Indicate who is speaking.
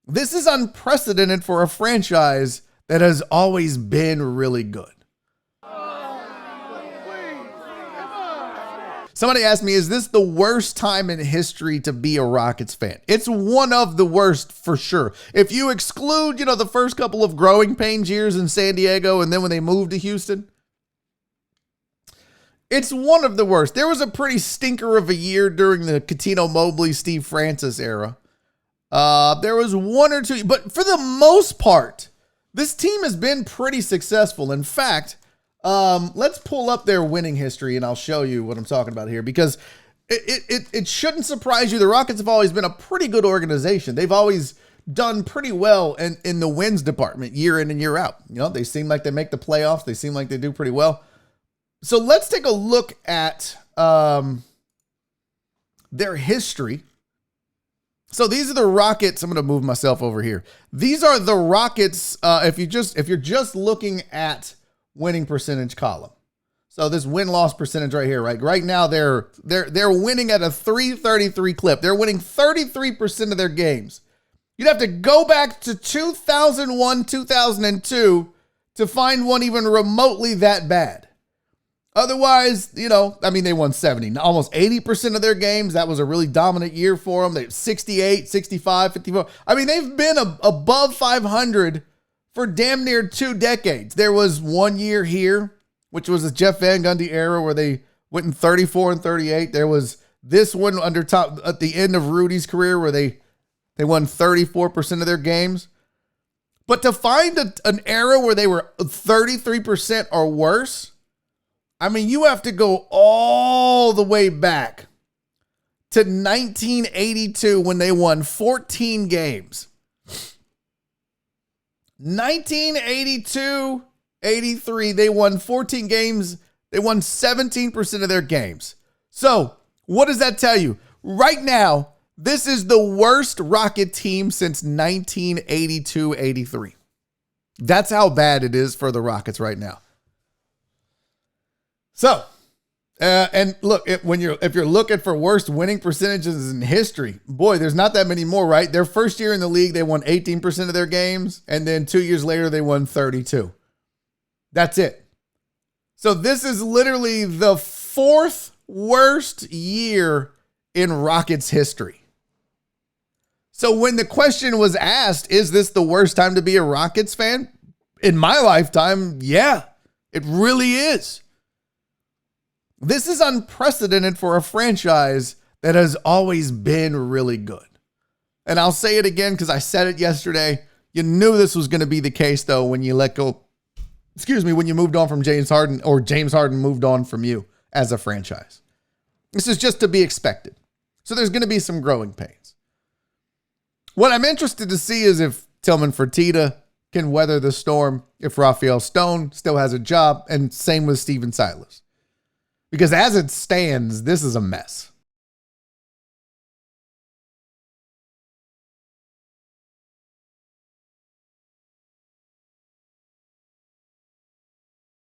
Speaker 1: This is unprecedented for a franchise that has always been really good. Somebody asked me, is this the worst time in history to be a Rockets fan? It's one of the worst for sure. If you exclude, the first couple of growing pains years in San Diego and then when they moved to Houston, it's one of the worst. There was a pretty stinker of a year during the Cuttino Mobley, Steve Francis era. There was one or two, but for the most part, this team has been pretty successful. In fact, let's pull up their winning history and I'll show you what I'm talking about here, because it shouldn't surprise you. The Rockets have always been a pretty good organization. They've always done pretty well in the wins department year in and year out. They seem like they make the playoffs. They seem like they do pretty well. So let's take a look at their history. So these are the Rockets. I'm going to move myself over here. These are the Rockets. If you're just looking at winning percentage column. So this win-loss percentage right here, right? Right now they're winning at a 333 clip. They're winning 33% of their games. You'd have to go back to 2001, 2002 to find one even remotely that bad. Otherwise, they won 70, almost 80% of their games. That was a really dominant year for them. They 68, 65, 54. They've been above 500 for damn near 2 decades. There was one year here, which was the Jeff Van Gundy era, where they went in 34 and 38. There was this one at the end of Rudy's career where they won 34% of their games. But to find an era where they were 33% or worse, you have to go all the way back to 1982 when they won 14 games. 1982, 83, they won 14 games. They won 17% of their games. So what does that tell you? Right now, this is the worst Rocket team since 1982, 83. That's how bad it is for the Rockets right now. So, and look, if you're looking for worst winning percentages in history, boy, there's not that many more, right? Their first year in the league, they won 18% of their games, and then 2 years later, they won 32. That's it. So this is literally the 4th worst year in Rockets history. So when the question was asked, is this the worst time to be a Rockets fan? In my lifetime, yeah, it really is. This is unprecedented for a franchise that has always been really good. And I'll say it again because I said it yesterday. You knew this was going to be the case, though, when you when you moved on from James Harden, or James Harden moved on from you as a franchise. This is just to be expected. So there's going to be some growing pains. What I'm interested to see is if Tillman Fertitta can weather the storm, if Rafael Stone still has a job, and same with Steven Silas. Because as it stands, this is a mess.